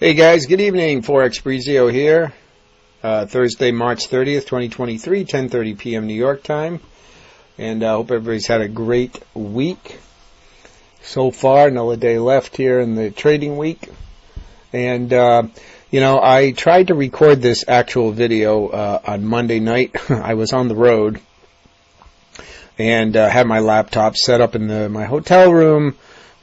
Hey guys, good evening. Forex Brizio here. Thursday, March 30th, 2023, 10:30 p.m. New York time. And I hope everybody's had a great week so far. Another day left here in the trading week. And, I tried to record this actual video on Monday night. I was on the road and had my laptop set up in my hotel room,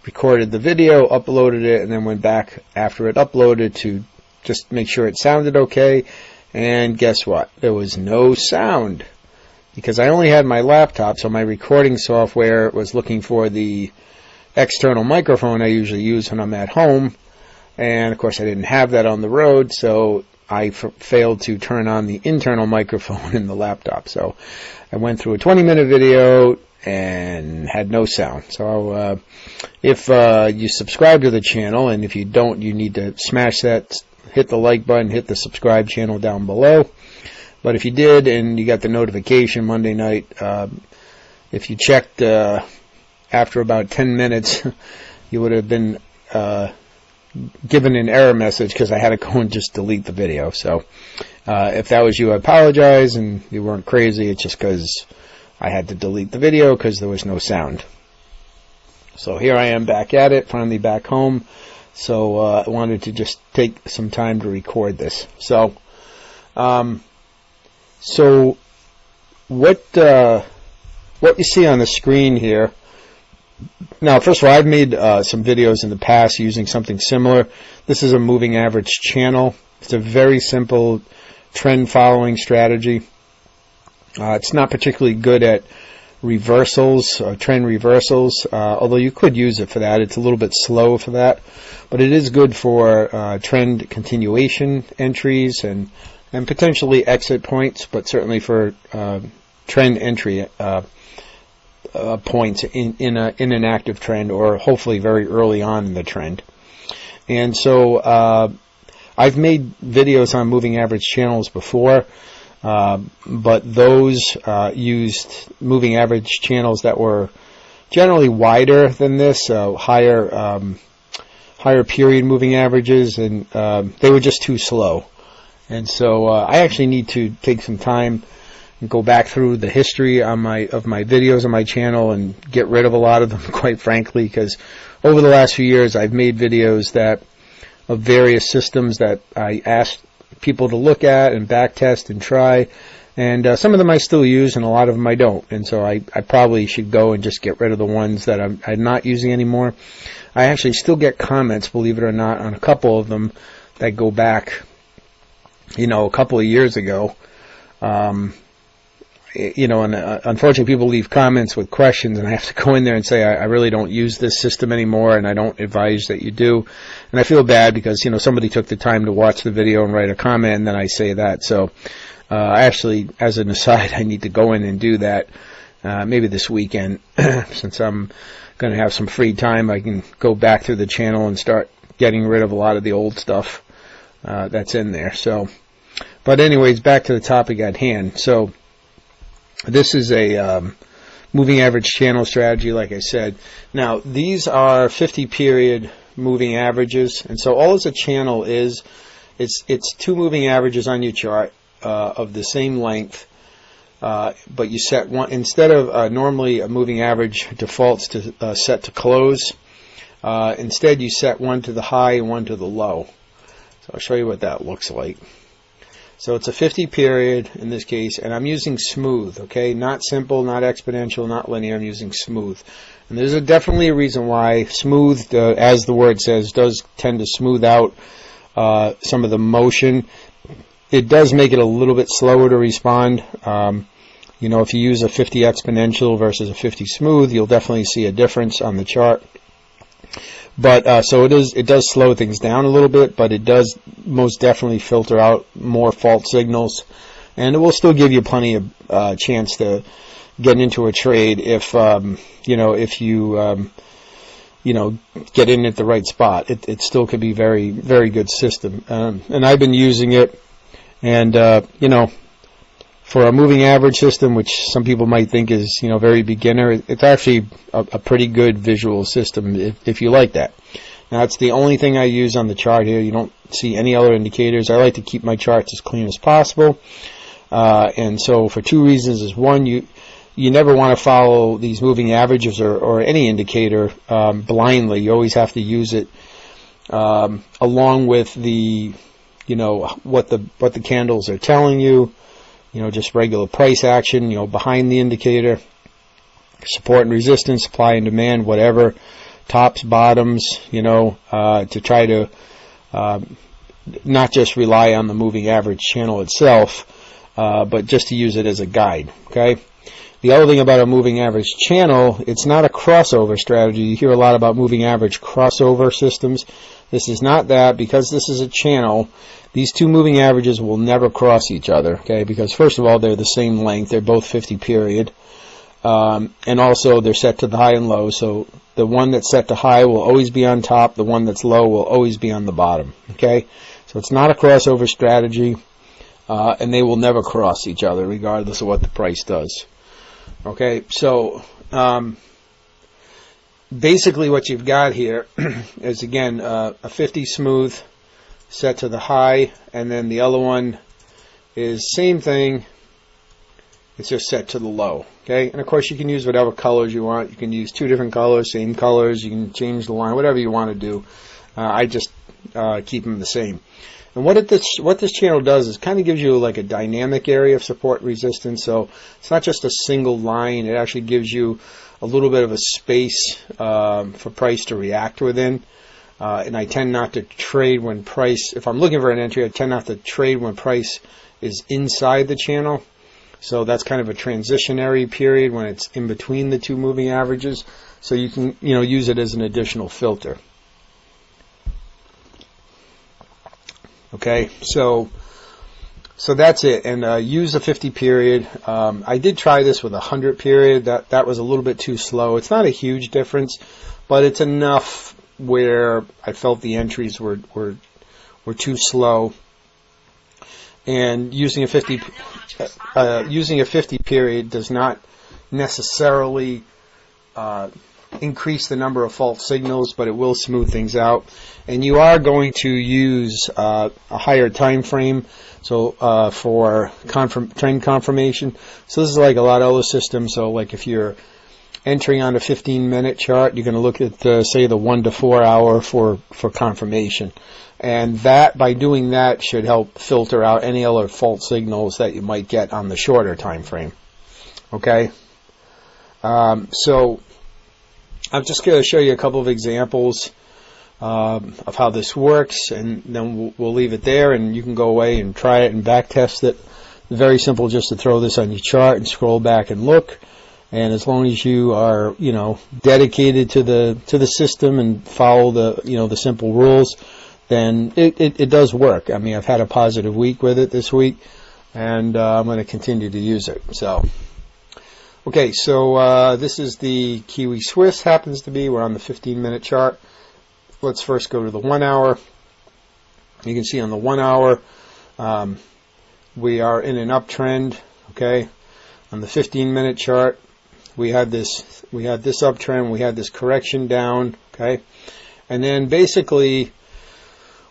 recorded the video, uploaded it, and then went back after it uploaded to just make sure it sounded okay. And guess what? There was no sound because I only had my laptop, so my recording software was looking for the external microphone I usually use when I'm at home. And of course I didn't have that on the road, so I failed to turn on the internal microphone in the laptop. So I went through a 20-minute video and had no sound. So if you subscribe to the channel, and if you don't, you need to smash that, hit the like button, hit the subscribe channel down below. But if you did and you got the notification Monday night, if you checked after about 10 minutes, you would have been given an error message because I had to go and just delete the video. So if that was you, I apologize, and you weren't crazy. It's just because I had to delete the video because there was no sound. So here I am back at it, finally back home. So I wanted to just take some time to record this. So what you see on the screen here. Now, first of all, I've made some videos in the past using something similar. This is a moving average channel. It's a very simple trend following strategy. It's not particularly good at reversals, trend reversals, although you could use it for that. It's a little bit slow for that, but it is good for trend continuation entries and potentially exit points, but certainly for trend entry points in an active trend, or hopefully very early on in the trend. And so I've made videos on moving average channels before. But those used moving average channels that were generally wider than this, higher period moving averages, and they were just too slow. And so I actually need to take some time and go back through the history of my videos on my channel and get rid of a lot of them, quite frankly, because over the last few years I've made videos of various systems that I asked people to look at and backtest and try, and some of them I still use and a lot of them I don't, and so I probably should go and just get rid of the ones that I'm not using anymore. I actually still get comments, believe it or not, on a couple of them that go back a couple of years ago. And unfortunately people leave comments with questions, and I have to go in there and say I really don't use this system anymore, and I don't advise that you do. And I feel bad because somebody took the time to watch the video and write a comment, and then I say that. So actually, as an aside, I need to go in and do that maybe this weekend. Since I'm going to have some free time, I can go back through the channel and start getting rid of a lot of the old stuff that's in there. So, but anyways, back to the topic at hand. So this is a moving average channel strategy, like I said. Now, these are 50 period moving averages, and so all as a channel is, it's two moving averages on your chart of the same length, but you set one, instead of normally a moving average defaults to set to close, instead you set one to the high and one to the low. So I'll show you what that looks like. So it's a 50 period in this case, and I'm using smooth, okay? Not simple, not exponential, not linear. I'm using smooth. And there's definitely a reason why smooth, as the word says, does tend to smooth out some of the motion. It does make it a little bit slower to respond. If you use a 50 exponential versus a 50 smooth, you'll definitely see a difference on the chart. But so it does slow things down a little bit, but it does most definitely filter out more fault signals, and it will still give you plenty of chance to get into a trade if you get in at the right spot. It still could be very, very good system, and I've been using it, and for a moving average system, which some people might think is, very beginner, it's actually a pretty good visual system if you like that. Now, it's the only thing I use on the chart here. You don't see any other indicators. I like to keep my charts as clean as possible. And so for two reasons is one, you never want to follow these moving averages or any indicator blindly. You always have to use it along with the, what the candles are telling you, just regular price action, behind the indicator, support and resistance, supply and demand, whatever, tops, bottoms, to try to not just rely on the moving average channel itself, but just to use it as a guide, okay? The other thing about a moving average channel, it's not a crossover strategy. You hear a lot about moving average crossover systems. This is not that. Because this is a channel, these two moving averages will never cross each other, okay? Because first of all, they're the same length. They're both 50 period. And also they're set to the high and low. So the one that's set to high will always be on top. The one that's low will always be on the bottom, okay? So it's not a crossover strategy. And they will never cross each other regardless of what the price does. Okay, so basically what you've got here is, again, a 50 smooth set to the high, and then the other one is same thing, it's just set to the low. Okay, and of course you can use whatever colors you want. You can use two different colors, same colors, you can change the line, whatever you want to do. I just keep them the same. And what this channel does is kind of gives you like a dynamic area of support and resistance. So it's not just a single line. It actually gives you a little bit of a space for price to react within. And I tend not to trade when price, if I'm looking for an entry, I tend not to trade when price is inside the channel. So that's kind of a transitionary period when it's in between the two moving averages. So you can use it as an additional filter. Okay, so that's it, and use a 50 period. I did try this with a 100 period. That was a little bit too slow. It's not a huge difference, but it's enough where I felt the entries were too slow. And using a 50 period does not necessarily increase the number of false signals, but it will smooth things out. And you are going to use a higher time frame, so for trend confirmation. So this is like a lot of other systems. So like if you're entering on a 15-minute chart, you're going to look at say the 1 to 4 hour for confirmation, and that, by doing that, should help filter out any other false signals that you might get on the shorter time frame. Okay, so I'm just going to show you a couple of examples of how this works, and then we'll leave it there, and you can go away and try it and back test it. Very simple, just to throw this on your chart and scroll back and look. And as long as you are, dedicated to the system and follow the simple rules, then it does work. I mean, I've had a positive week with it this week, and I'm going to continue to use it. So. Okay, so this is the Kiwi Swiss, happens to be. We're on the 15-minute chart. Let's first go to the 1 hour. You can see on the 1 hour, we are in an uptrend. Okay, on the 15-minute chart, we had this uptrend. We had this correction down. Okay, and then basically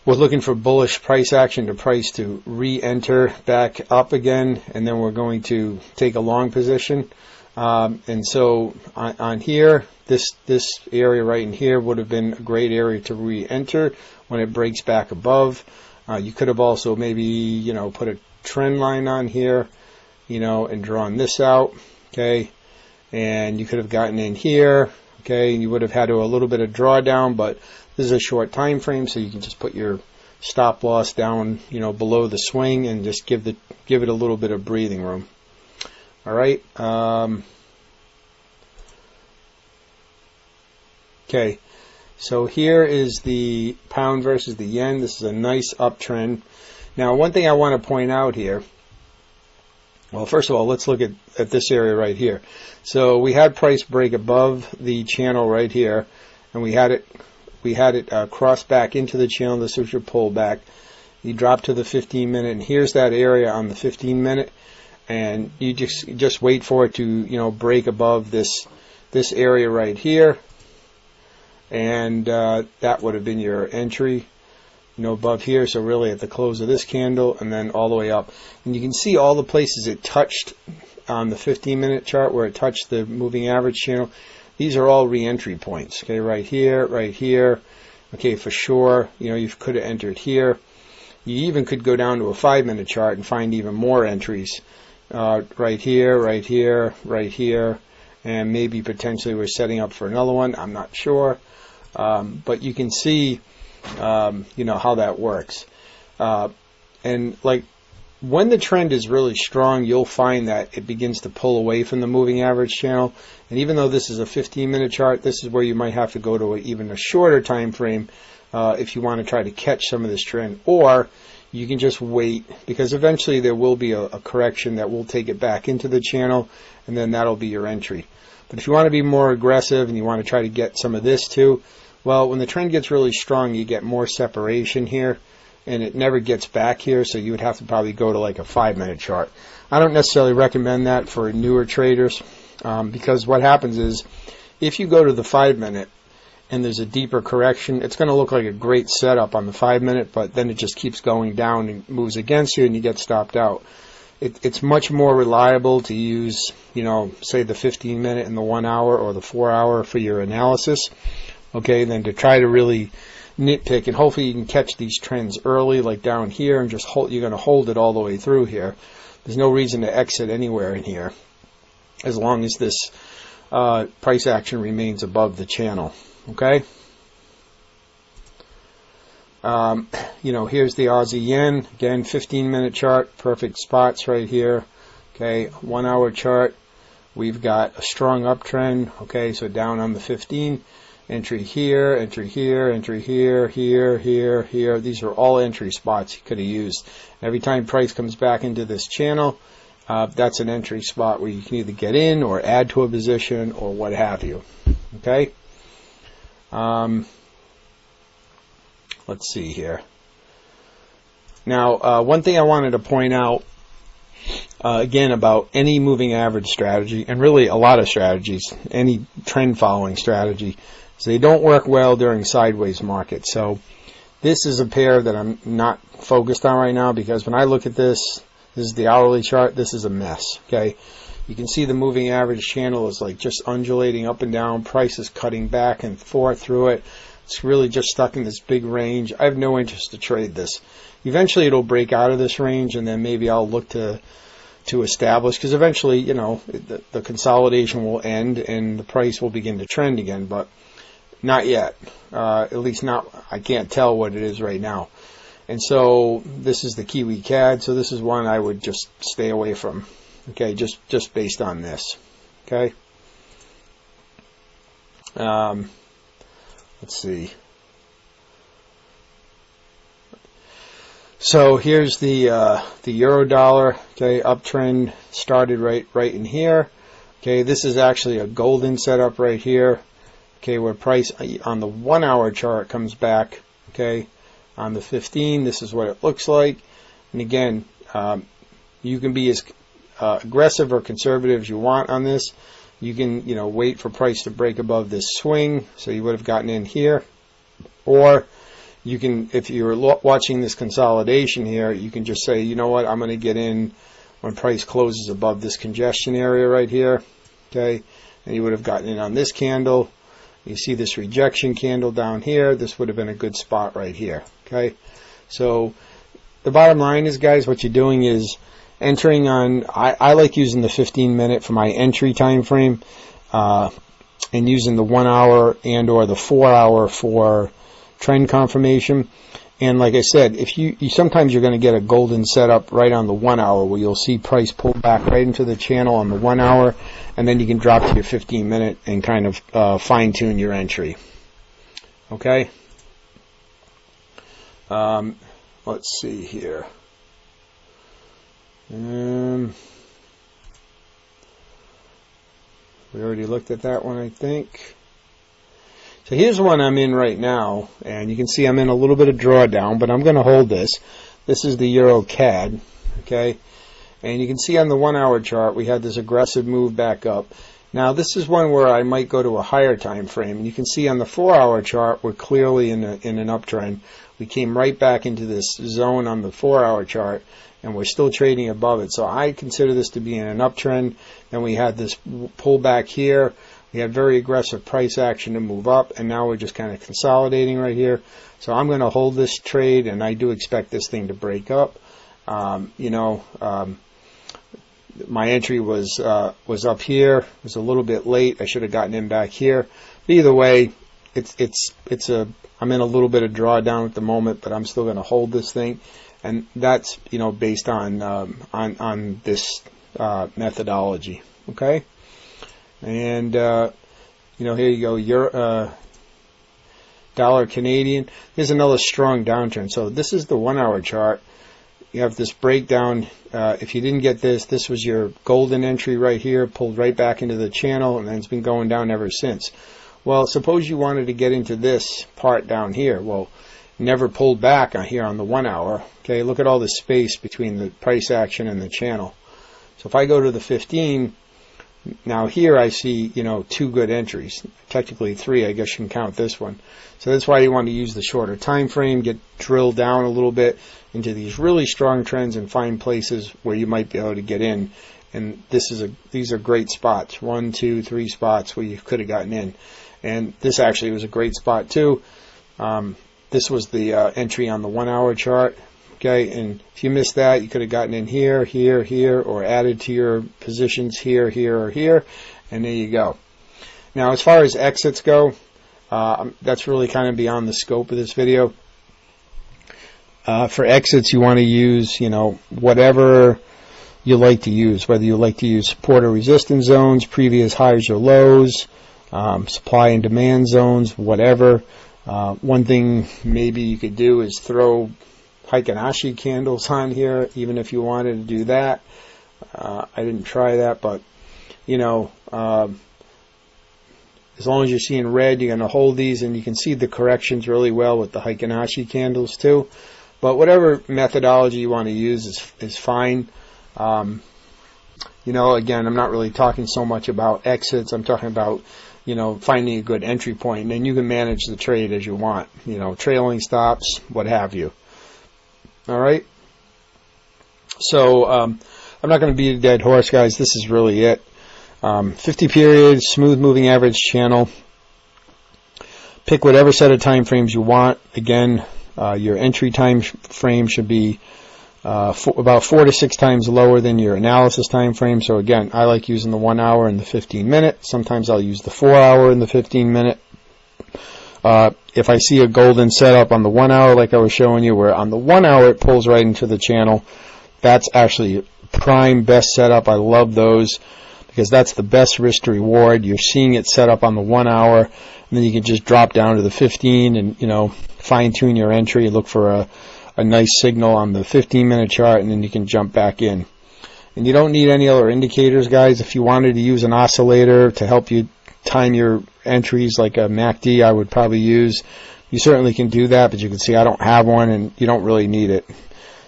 we're looking for bullish price action to price to re-enter back up again, and then we're going to take a long position. And so on here, this area right in here would have been a great area to re-enter when it breaks back above. You could have also maybe, put a trend line on here, and drawn this out, okay? And you could have gotten in here, okay? And you would have had a little bit of drawdown, but this is a short time frame, so you can just put your stop loss down, below the swing, and just give it a little bit of breathing room. All right. Okay. So here is the pound versus the yen. This is a nice uptrend. Now, one thing I want to point out here. Well, first of all, let's look at this area right here. So we had price break above the channel right here, and we had it cross back into the channel. This was your pullback. You drop to the 15-minute, and here's that area on the 15-minute. And you just wait for it to break above this area right here, and that would have been your entry, above here. So really at the close of this candle, and then all the way up. And you can see all the places it touched on the 15-minute chart where it touched the moving average channel. These are all re-entry points. Okay, right here, right here. Okay, for sure, you could have entered here. You even could go down to a 5-minute chart and find even more entries. Right here, right here, right here, and maybe potentially we're setting up for another one. I'm not sure, but you can see, how that works. And like when the trend is really strong, you'll find that it begins to pull away from the moving average channel. And even though this is a 15-minute chart, this is where you might have to go to even a shorter time frame if you want to try to catch some of this trend. Or you can just wait, because eventually there will be a correction that will take it back into the channel, and then that'll be your entry. But if you want to be more aggressive and you want to try to get some of this too, well, when the trend gets really strong, you get more separation here, and it never gets back here, so you would have to probably go to like a 5-minute chart. I don't necessarily recommend that for newer traders, because what happens is if you go to the 5-minute and there's a deeper correction, it's going to look like a great setup on the 5-minute, but then it just keeps going down and moves against you and you get stopped out. It's much more reliable to use, say the 15-minute and the 1 hour or the 4 hour for your analysis, okay, than to try to really nitpick. And hopefully you can catch these trends early, like down here, and just hold. You're going to hold it all the way through here. There's no reason to exit anywhere in here, as long as this price action remains above the channel. Okay. Here's the Aussie yen. Again, 15-minute chart, perfect spots right here. Okay, 1 hour chart. We've got a strong uptrend. Okay, so down on the 15. Entry here, entry here, entry here, here, here, here. These are all entry spots you could have used. Every time price comes back into this channel, that's an entry spot where you can either get in or add to a position or what have you. Okay. Let's see here. Now, one thing I wanted to point out, again, about any moving average strategy, and really a lot of strategies, any trend following strategy, is they don't work well during sideways markets. So this is a pair that I'm not focused on right now, because when I look at this is the hourly chart, this is a mess. Okay. You can see the moving average channel is like just undulating up and down. Price is cutting back and forth through it. It's really just stuck in this big range. I have no interest to trade this. Eventually it'll break out of this range, and then maybe I'll look to establish, because eventually, the consolidation will end and the price will begin to trend again, but not yet. At least not, I can't tell what it is right now. And so this is the Kiwi CAD, so this is one I would just stay away from. Okay, just based on this. Okay. Let's see. So here's the euro dollar. Okay, uptrend started right in here. Okay, this is actually a golden setup right here. Okay, where price on the 1 hour chart comes back. Okay, on the 15, this is what it looks like. And again, you can be as aggressive or conservative as you want on this. You can, wait for price to break above this swing, so you would have gotten in here. Or you can, if you're watching this consolidation here, you can just say, you know what, I'm going to get in when price closes above this congestion area right here. Okay, and you would have gotten in on this candle. You see this rejection candle down here. This would have been a good spot right here. Okay, so the bottom line is, guys, what you're doing is entering on, I like using the 15-minute for my entry time frame, and using the 1 hour and or the 4 hour for trend confirmation. And like I said, if you sometimes you're going to get a golden setup right on the 1 hour, where you'll see price pull back right into the channel on the 1 hour, and then you can drop to your 15-minute and kind of fine tune your entry. Okay. Let's see here. We already looked at that one, I think. So here's one I'm in right now, and you can see I'm in a little bit of drawdown, but I'm going to hold this. This is the Euro CAD, okay? And you can see on the 1 hour chart we had this aggressive move back up, Now this is one where I might go to a higher time frame, and you can see on the 4-hour chart we're clearly in an uptrend. We came right back into this zone on the 4-hour chart, and we're still trading above it. So I consider this to be in an uptrend. Then we had this pullback here. We had very aggressive price action to move up, and now we're just kind of consolidating right here. So I'm going to hold this trade, and I do expect this thing to break up. My entry was up here. It was a little bit late. I should have gotten in back here. But either way, I'm in a little bit of drawdown at the moment, but I'm still going to hold this thing, and that's based on this methodology. Okay, and here you go. Your dollar Canadian. Here's another strong downturn. So this is the 1-hour chart. You have this breakdown. If you didn't get this, this was your golden entry right here, pulled right back into the channel, and then it's been going down ever since. Well, suppose you wanted to get into this part down here. Well, never pulled back on here on the 1-hour. Okay, look at all the space between the price action and the channel. So if I go to the 15, now here I see, 2 good entries. Technically 3, I guess you can count this one. So that's why you want to use the shorter time frame, get drilled down a little bit into these really strong trends and find places where you might be able to get in. And these are great spots. 1, 2, 3 spots where you could have gotten in. And this actually was a great spot too. This was the entry on the 1-hour chart. Okay, and if you missed that, you could have gotten in here, here, here, or added to your positions here, here, or here, and there you go. Now, as far as exits go, that's really kind of beyond the scope of this video. For exits, you want to use, whatever you like to use, whether you like to use support or resistance zones, previous highs or lows, supply and demand zones, whatever. One thing maybe you could do is throw Heikin-Ashi candles on here, even if you wanted to do that. I didn't try that, but as long as you're seeing red, you're going to hold these, and you can see the corrections really well with the Heikin-Ashi candles too. But whatever methodology you want to use is fine. Again, I'm not really talking so much about exits. I'm talking about finding a good entry point, and then you can manage the trade as you want. Trailing stops, what have you. All right. So I'm not going to beat a dead horse, guys. This is really it. 50 period, smooth moving average channel. Pick whatever set of time frames you want. Again, your entry time frame should be about 4 to 6 times lower than your analysis time frame. So again, I like using the 1-hour and the 15-minute. Sometimes I'll use the 4-hour and the 15-minute. If I see a golden setup on the 1-hour, like I was showing you, where on the 1-hour it pulls right into the channel, that's actually prime best setup. I love those because that's the best risk to reward. You're seeing it set up on the 1-hour, and then you can just drop down to the 15 and fine tune your entry. Look for a nice signal on the 15-minute chart, and then you can jump back in. And you don't need any other indicators, guys. If you wanted to use an oscillator to help you time your entries, like a MACD, I would probably use. You certainly can do that, but you can see I don't have one, and you don't really need it.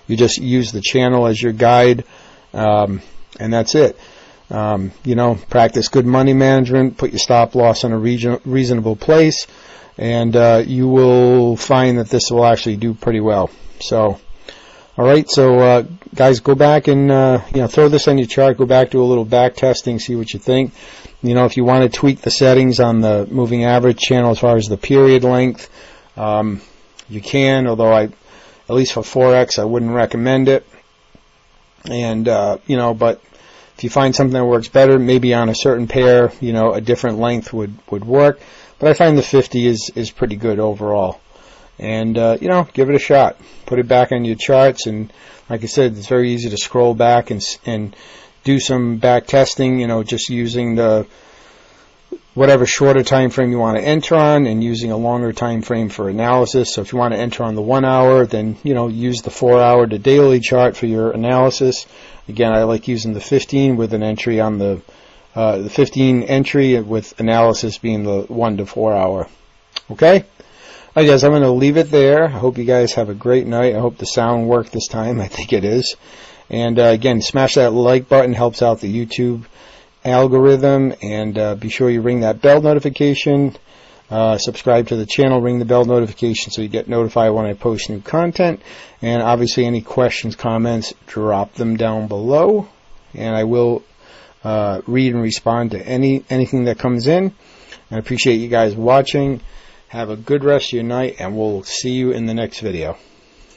You just use the channel as your guide, and that's it. Practice good money management, put your stop loss in a reasonable place, and you will find that this will actually do pretty well. So, all right, so guys, go back and throw this on your chart. Go back, do a little back testing, see what you think. If you want to tweak the settings on the moving average channel as far as the period length, you can. Although at least for Forex, I wouldn't recommend it. And but if you find something that works better, maybe on a certain pair, a different length would work. But I find the 50 is pretty good overall. And, give it a shot. Put it back on your charts. And like I said, it's very easy to scroll back and do some back testing, just using the whatever shorter time frame you want to enter on and using a longer time frame for analysis. So if you want to enter on the 1-hour, then, use the 4-hour to daily chart for your analysis. Again, I like using the 15 with an entry on the 15 entry with analysis being the 1 to 4 hour. Okay? All right, guys, I'm going to leave it there. I hope you guys have a great night. I hope the sound worked this time. I think it is. And again, smash that like button. Helps out the YouTube algorithm, and be sure you ring that bell notification. Subscribe to the channel, ring the bell notification so you get notified when I post new content. And obviously any questions, comments, drop them down below, and I will read and respond to anything that comes in. I appreciate you guys watching. Have a good rest of your night, and we'll see you in the next video.